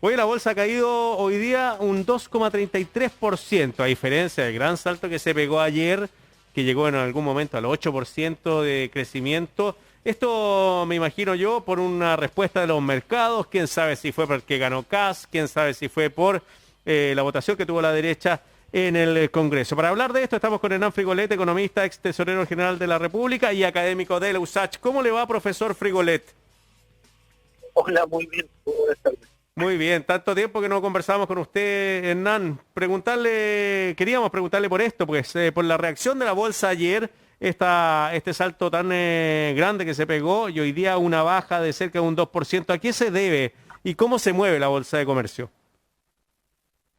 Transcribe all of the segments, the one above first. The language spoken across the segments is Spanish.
Hoy la bolsa ha caído hoy día un 2,33%, a diferencia del gran salto que se pegó ayer, que llegó en algún momento al 8% de crecimiento. Esto me imagino yo por una respuesta de los mercados, quién sabe si fue porque ganó Kass, quién sabe si fue por la votación que tuvo la derecha en el Congreso. Para hablar de esto estamos con Hernán Frigolet, economista, ex tesorero general de la República y académico de la USACH. ¿Cómo le va, profesor Frigolet? Hola, muy bien. Buenas tardes. Muy bien, tanto tiempo que no conversamos con usted, Hernán. Queríamos preguntarle por esto, pues por la reacción de la bolsa ayer, este salto tan grande que se pegó y hoy día una baja de cerca de un 2%. ¿A qué se debe y cómo se mueve la bolsa de comercio?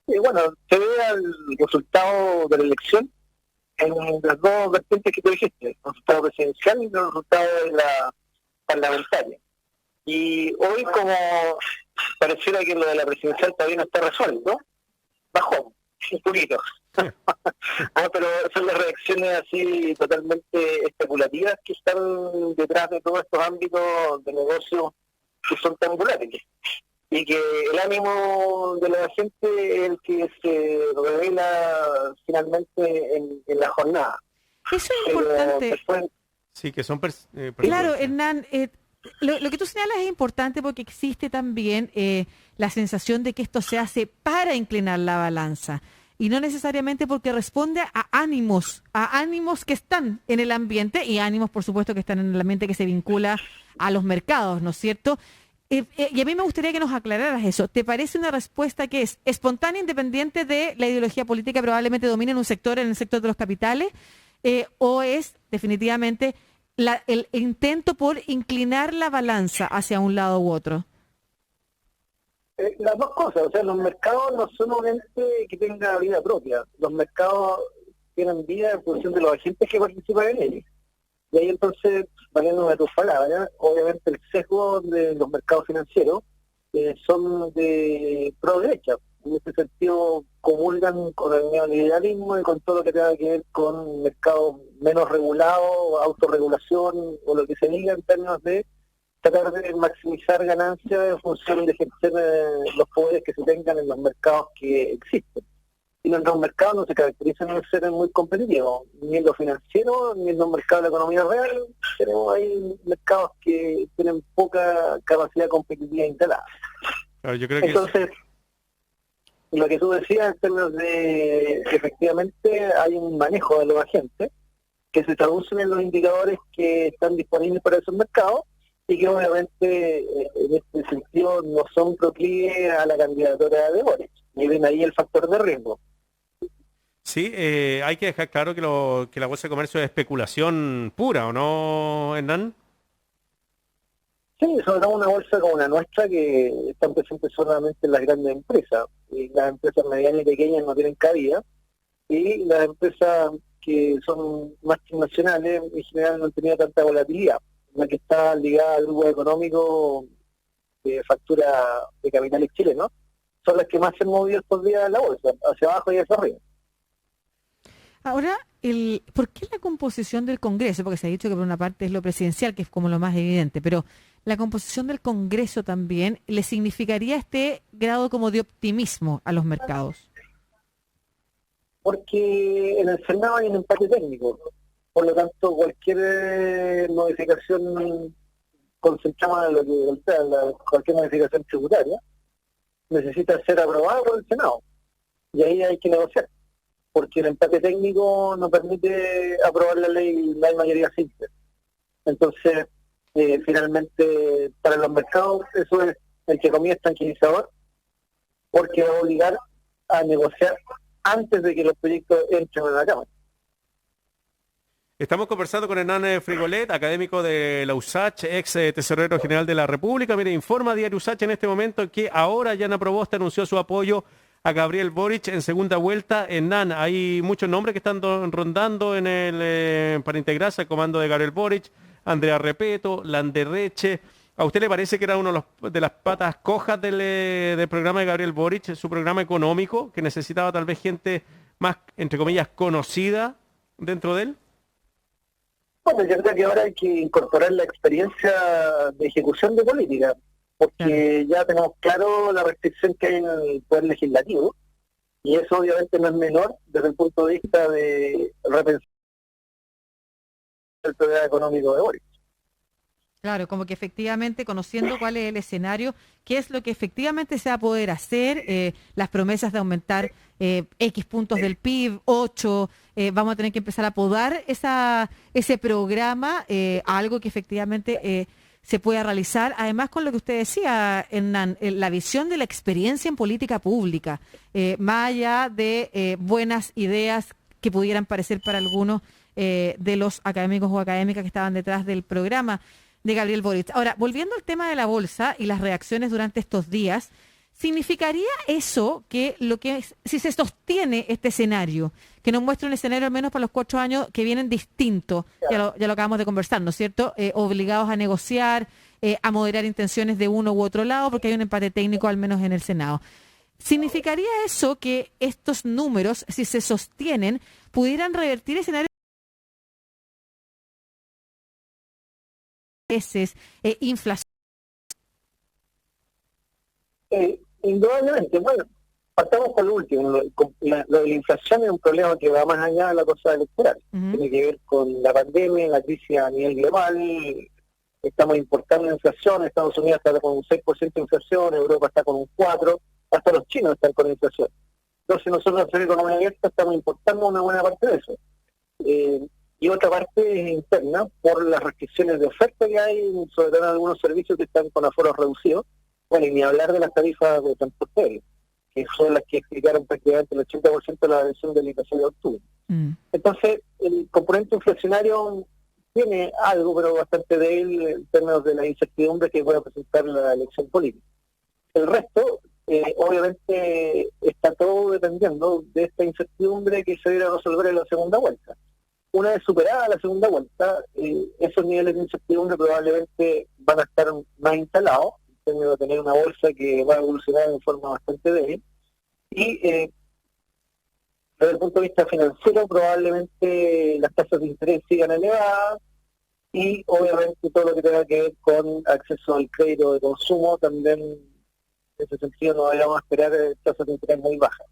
Bueno, se ve al resultado de la elección en las dos vertientes que tú dijiste, el resultado presidencial y el resultado de la parlamentaria. Y hoy, como pareciera que lo de la presidencial todavía no está resuelto, bajó un poquito. Pero son las reacciones así totalmente especulativas que están detrás de todos estos ámbitos de negocio que son tan volátiles. Y que el ánimo de la gente es el que se revela finalmente en la jornada. Eso es importante. Después... Sí, que son... Claro, Hernán, lo que tú señalas es importante porque existe también la sensación de que esto se hace para inclinar la balanza y no necesariamente porque responde a ánimos que están en el ambiente y ánimos, por supuesto, que están en el ambiente que se vincula a los mercados, ¿no es cierto? Y a mí me gustaría que nos aclararas eso. ¿Te parece una respuesta que es espontánea, independiente de la ideología política que probablemente domine en el sector de los capitales? ¿O es definitivamente el intento por inclinar la balanza hacia un lado u otro? Las dos cosas. O sea, los mercados no son un ente que tenga vida propia. Los mercados tienen vida en función de los agentes que participan en ellos. Y ahí entonces, valiendo de tus palabras, obviamente el sesgo de los mercados financieros son de pro derecha. En ese sentido comulgan con el neoliberalismo y con todo lo que tenga que ver con mercados menos regulados, autorregulación o lo que se diga en términos de tratar de maximizar ganancias en función de ejercer los poderes que se tengan en los mercados que existen. Y nuestros mercados no se caracterizan por ser muy competitivos, ni en lo financiero, ni en los mercados de la economía real. Tenemos ahí mercados que tienen poca capacidad competitiva instalada. Claro, yo creo Entonces, lo que tú decías en términos de que efectivamente hay un manejo de los agentes que se traducen en los indicadores que están disponibles para esos mercados y que obviamente en este sentido no son proclives a la candidatura de Boric. Y ven ahí el factor de riesgo. Sí, hay que dejar claro que la bolsa de comercio es especulación pura, ¿o no, Hernán? Sí, sobre todo una bolsa como la nuestra que están presentes solamente en las grandes empresas. Y las empresas medianas y pequeñas no tienen cabida. Y las empresas que son más nacionales en general no han tenido tanta volatilidad. La que está ligada al grupo económico de factura de capitales chilenos son las que más se han movido estos días en la bolsa, hacia abajo y hacia arriba. Ahora, ¿por qué la composición del Congreso? Porque se ha dicho que por una parte es lo presidencial, que es como lo más evidente, pero la composición del Congreso también le significaría este grado como de optimismo a los mercados. Porque en el Senado hay un empate técnico, por lo tanto cualquier modificación concentrada en lo que cualquier modificación tributaria necesita ser aprobada por el Senado y ahí hay que negociar, porque el empate técnico no permite aprobar la ley, no hay mayoría simple. Entonces, finalmente, para los mercados eso es, entre comillas, tranquilizador, porque va a obligar a negociar antes de que los proyectos entren en la Cámara. Estamos conversando con Hernán Frigolet, académico de la USACH, ex tesorero general de la República. Mire, informa Diario USACH en este momento que ahora Yana Proboste anunció su apoyo a Gabriel Boric en segunda vuelta. Hernán, hay muchos nombres que están rondando para integrarse al comando de Gabriel Boric. Andrea Repeto, Landerreche. ¿A usted le parece que era uno de las patas cojas del programa de Gabriel Boric, su programa económico, que necesitaba tal vez gente más, entre comillas, conocida dentro de él? Bueno, yo creo que ahora hay que incorporar la experiencia de ejecución de política. porque ya tenemos claro la restricción que hay en el Poder Legislativo, y eso obviamente no es menor desde el punto de vista de repensar el programa económico de Boric. Claro, como que efectivamente conociendo cuál es el escenario, qué es lo que efectivamente se va a poder hacer, las promesas de aumentar X puntos del PIB, 8, vamos a tener que empezar a podar ese programa, algo que efectivamente se pueda realizar. Además, con lo que usted decía, Hernán, la visión de la experiencia en política pública, más allá de buenas ideas que pudieran parecer para algunos de los académicos o académicas que estaban detrás del programa de Gabriel Boric. Ahora, volviendo al tema de la bolsa y las reacciones durante estos días, ¿significaría eso que si se sostiene este escenario, que nos muestra un escenario al menos para los 4 años que vienen distinto, ya lo acabamos de conversar, ¿no es cierto? Obligados a negociar, a moderar intenciones de uno u otro lado, porque hay un empate técnico al menos en el Senado. ¿Significaría eso que estos números, si se sostienen, pudieran revertir escenarios inflación? Indudablemente, bueno, partamos con lo último. Lo de la inflación es un problema que va más allá de la cosa electoral. Tiene que ver con la pandemia, la crisis a nivel global. Estamos importando inflación, Estados Unidos está con un 6% de inflación, Europa está con un 4%, hasta los chinos están con inflación. Entonces nosotros en la economía abierta estamos importando una buena parte de eso. Y otra parte es interna por las restricciones de oferta que hay, sobre todo en algunos servicios que están con aforos reducidos. Bueno, y ni hablar de las tarifas de transporte aéreo, que son las que explicaron prácticamente el 80% de la adhesión del IPC de octubre. Entonces, el componente inflacionario tiene algo, pero bastante débil en términos de la incertidumbre que pueda presentar la elección política. El resto, obviamente, está todo dependiendo de esta incertidumbre que se deberá resolver en la segunda vuelta. Una vez superada la segunda vuelta, esos niveles de incertidumbre probablemente van a estar más instalados, en términos de tener una bolsa que va a evolucionar en forma bastante débil. Y desde el punto de vista financiero, probablemente las tasas de interés sigan elevadas y obviamente todo lo que tenga que ver con acceso al crédito de consumo, también en ese sentido no vayamos a esperar tasas de interés muy bajas.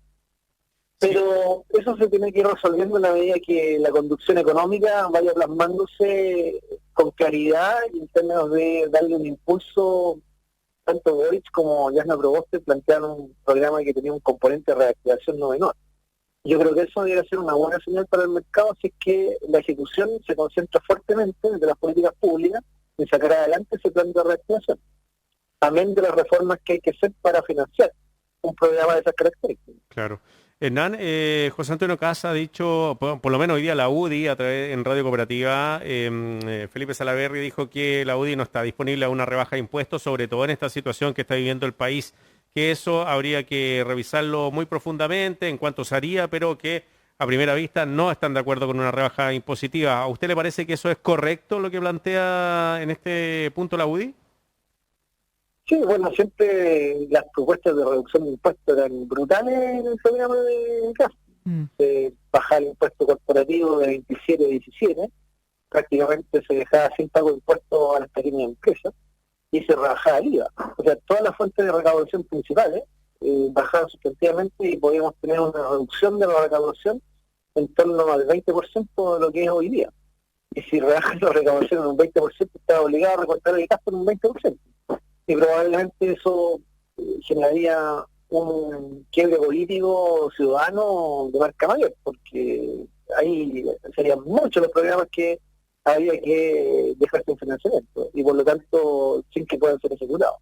Pero eso se tiene que ir resolviendo en la medida que la conducción económica vaya plasmándose con claridad y en términos de darle un impulso. Tanto Boric como Jasna Proboste plantearon un programa que tenía un componente de reactivación no menor. Yo creo que eso debería ser una buena señal para el mercado si es que la ejecución se concentra fuertemente desde las políticas públicas en sacar adelante ese plan de reactivación. También de las reformas que hay que hacer para financiar un programa de esas características. Claro. Hernán, José Antonio Casa ha dicho, por lo menos hoy día la UDI, a través en Radio Cooperativa, Felipe Salaverry dijo que la UDI no está disponible a una rebaja de impuestos, sobre todo en esta situación que está viviendo el país, que eso habría que revisarlo muy profundamente en cuanto se haría, pero que a primera vista no están de acuerdo con una rebaja impositiva. ¿A usted le parece que eso es correcto lo que plantea en este punto la UDI? Sí, bueno, siempre las propuestas de reducción de impuestos eran brutales en el programa de gas. Bajar el impuesto corporativo de 27 a 17, prácticamente se dejaba sin pago de impuestos a las pequeñas empresas y se rebajaba el IVA. O sea, todas las fuentes de recaudación principales bajaban sustantivamente y podíamos tener una reducción de la recaudación en torno al 20% de lo que es hoy día. Y si rebajan la recaudación en un 20%, está obligado a recortar el gasto en un 20%. Y probablemente eso generaría un quiebre político ciudadano de marca mayor, porque ahí serían muchos los programas que habría que dejar sin financiamiento y por lo tanto sin que puedan ser ejecutados.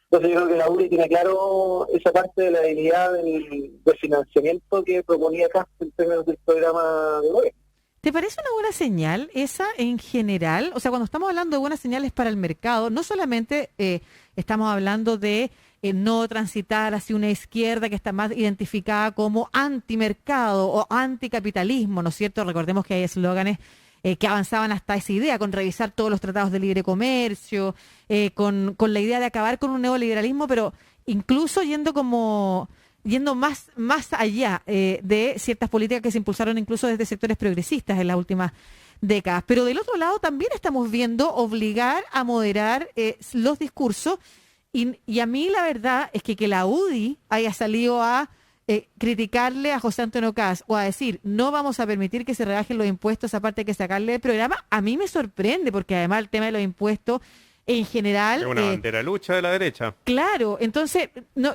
Entonces yo creo que la UDI tiene claro esa parte de la debilidad del financiamiento que proponía Cast en términos del programa de gobierno. ¿Te parece una buena señal esa en general? O sea, cuando estamos hablando de buenas señales para el mercado, no solamente estamos hablando de no transitar hacia una izquierda que está más identificada como antimercado o anticapitalismo, ¿no es cierto? Recordemos que hay eslóganes que avanzaban hasta esa idea, con revisar todos los tratados de libre comercio, con la idea de acabar con un neoliberalismo, pero incluso yendo más allá de ciertas políticas que se impulsaron incluso desde sectores progresistas en las últimas décadas. Pero del otro lado también estamos viendo obligar a moderar los discursos Y a mí la verdad es que la UDI haya salido a criticarle a José Antonio Kast o a decir no vamos a permitir que se rebajen los impuestos aparte de que sacarle del programa, a mí me sorprende porque además el tema de los impuestos en general... Es una bandera de lucha de la derecha. Claro, entonces,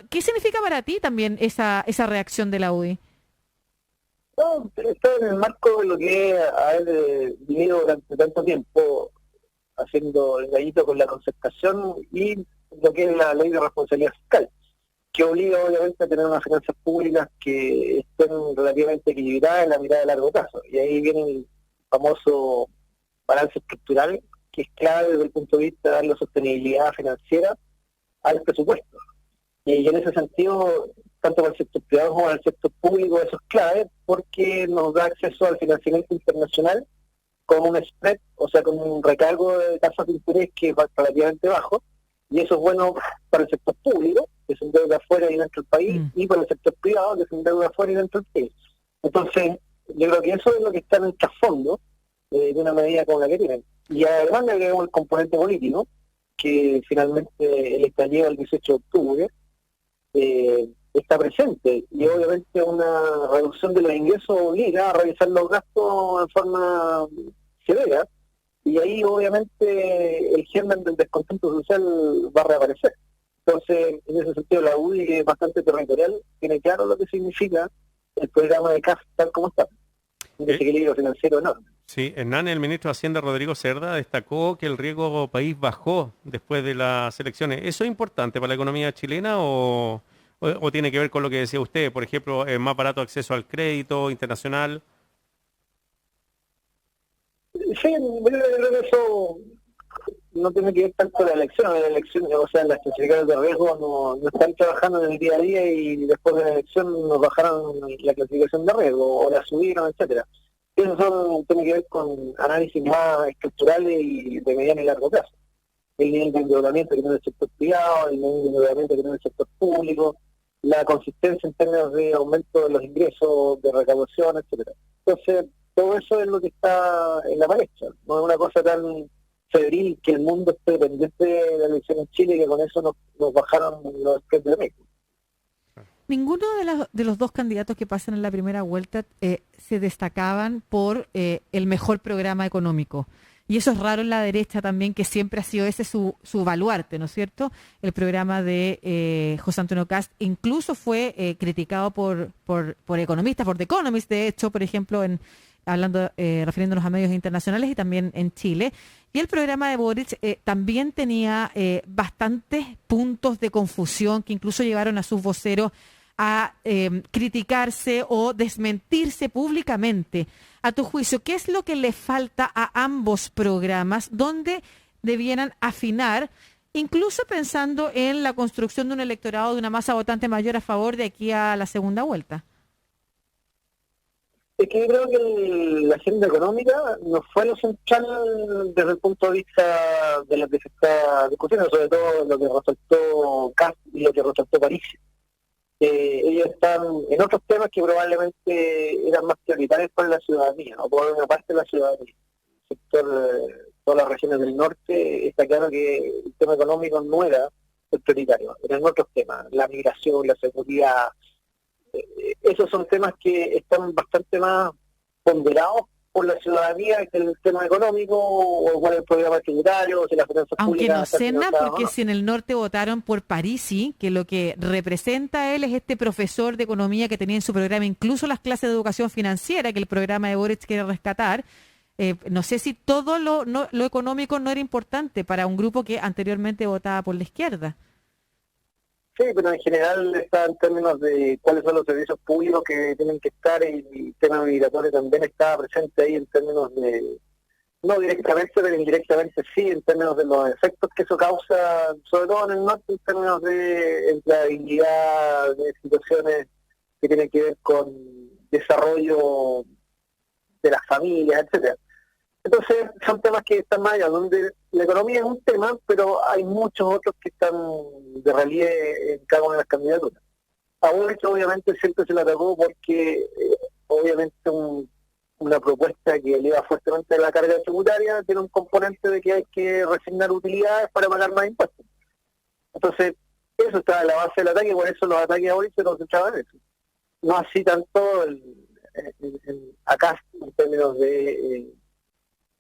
¿qué significa para ti también esa reacción de la UDI? No, está en el marco de lo que es haber vivido durante tanto tiempo haciendo el gallito con la concertación y lo que es la ley de responsabilidad fiscal, que obliga obviamente a tener unas finanzas públicas que estén relativamente equilibradas en la mirada de largo plazo. Y ahí viene el famoso balance estructural, que es clave desde el punto de vista de darle sostenibilidad financiera al presupuesto. Y en ese sentido, tanto para el sector privado como para el sector público, eso es clave porque nos da acceso al financiamiento internacional con un spread, o sea, con un recargo de tasas de interés que es relativamente bajo, y eso es bueno para el sector público, que se endeuda afuera y dentro del país, y para el sector privado, que se endeuda afuera y dentro del país. Entonces, yo creo que eso es lo que está en el trasfondo de una medida como la que tienen. Y además le agregamos el componente político, que finalmente el estallido del 18 de octubre está presente, y obviamente una reducción de los ingresos obliga a revisar los gastos en forma severa, y ahí obviamente el germen del descontento social va a reaparecer. Entonces, en ese sentido, la UDI, que es bastante territorial, tiene claro lo que significa el programa de CAF tal como está, un desequilibrio financiero enorme. Sí, Hernán, el ministro de Hacienda, Rodrigo Cerda, destacó que el riesgo país bajó después de las elecciones. ¿Eso es importante para la economía chilena o tiene que ver con lo que decía usted? Por ejemplo, más barato acceso al crédito internacional. Sí, yo creo que eso no tiene que ver tanto con la elección, o sea, las clasificadoras de riesgo no están trabajando en el día a día y después de la elección nos bajaron la clasificación de riesgo o la subieron, etcétera. Eso tiene que ver con análisis más estructurales y de mediano y largo plazo. El nivel de endeudamiento que tiene el sector privado, el nivel de endeudamiento que tiene el sector público, la consistencia en términos de aumento de los ingresos, de recaudación, etcétera. Entonces, todo eso es lo que está en la palestra. No es una cosa tan febril que el mundo esté pendiente de la elección en Chile, que con eso nos bajaron los spreads de México. Ninguno de los dos candidatos que pasan en la primera vuelta se destacaban por el mejor programa económico. Y eso es raro en la derecha también, que siempre ha sido ese su baluarte, ¿no es cierto? El programa de José Antonio Kast incluso fue criticado por economistas, por The Economist, de hecho, por ejemplo, refiriéndonos a medios internacionales y también en Chile. Y el programa de Boric también tenía bastantes puntos de confusión que incluso llevaron a sus voceros a criticarse o desmentirse públicamente. A tu juicio, ¿qué es lo que le falta a ambos programas donde debieran afinar, incluso pensando en la construcción de un electorado de una masa votante mayor a favor de aquí a la segunda vuelta? Es que yo creo que la agenda económica no fue lo central desde el punto de vista de las que se está discutiendo, sobre todo lo que resaltó Kast y lo que resaltó París. Ellos están en otros temas que probablemente eran más prioritarios para la ciudadanía, o por una parte de la ciudadanía. El sector, todas las regiones del norte, está claro que el tema económico no era el prioritario, eran otros temas, la migración, la seguridad. Esos son temas que están bastante más ponderados por la ciudadanía que el tema económico, o cuál es el programa tributario, si las finanzas aunque públicas... no cena, porque si en el norte votaron por Parisi, que lo que representa a él es este profesor de economía que tenía en su programa incluso las clases de educación financiera, que el programa de Boric quiere rescatar. No sé si todo lo económico no era importante para un grupo que anteriormente votaba por la izquierda. Sí, pero en general está en términos de cuáles son los servicios públicos que tienen que estar, y el tema migratorio también está presente ahí en términos de, no directamente, pero indirectamente sí, en términos de los efectos que eso causa, sobre todo en el norte, en términos de empleabilidad, de situaciones que tienen que ver con desarrollo de las familias, etcétera. Entonces, son temas que están más allá, donde la economía es un tema, pero hay muchos otros que están de relieve en cada una de las candidaturas. A Boric obviamente siempre se le atacó porque obviamente una propuesta que eleva fuertemente la carga tributaria tiene un componente de que hay que resignar utilidades para pagar más impuestos. Entonces, eso estaba en la base del ataque, por eso los ataques a Boric se concentraban en eso. No así tanto acá, en términos de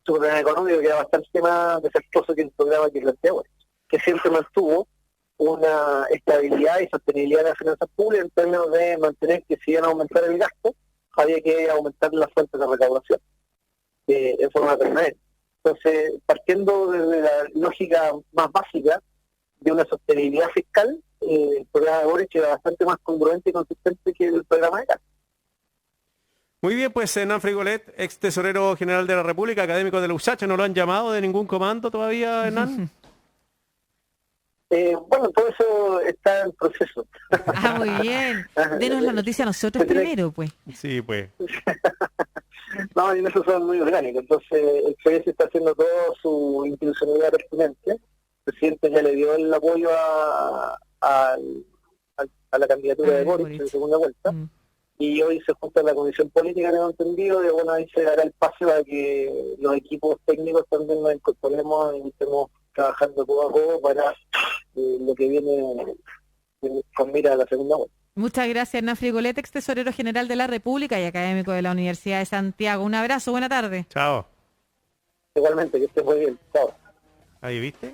su programa económico, que era bastante más desastroso que el programa que plantea Boric, que siempre mantuvo una estabilidad y sostenibilidad de las finanzas públicas en términos de mantener que si iban a aumentar el gasto, había que aumentar las fuentes de recaudación en forma permanente. Entonces, partiendo desde la lógica más básica de una sostenibilidad fiscal, el programa de Boric era bastante más congruente y consistente que el programa de Kast. Muy bien, pues Hernán Frigolet, ex tesorero general de la República, académico de la USACH, ¿no lo han llamado de ningún comando todavía, Hernán? Bueno, todo eso está en proceso. Ah, muy bien. Denos la noticia a nosotros primero, pues. Sí, pues. No, y en eso son muy orgánicos. Entonces, el PS está haciendo todo su institucionalidad pertinente. El presidente ya le dio el apoyo a la candidatura de Boric en segunda vuelta. Y hoy se junta la comisión política, tengo entendido, y bueno, ahí se dará el pase para que los equipos técnicos también nos incorporemos y estemos trabajando poco a poco para lo que viene con mira a la segunda vuelta. Muchas gracias, Hernán Frigolet, ex tesorero general de la República y académico de la Universidad de Santiago. Un abrazo, buena tarde. Chao. Igualmente, que estés muy bien. Chao. Ahí, ¿viste?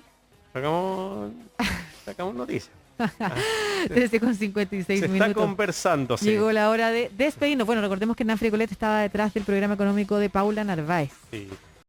Sacamos noticias. 13:56 Se minutos. está conversando. Llegó la hora de despedirnos. Bueno, recordemos que Hernán Frigolet estaba detrás del programa económico de Paula Narváez. Sí.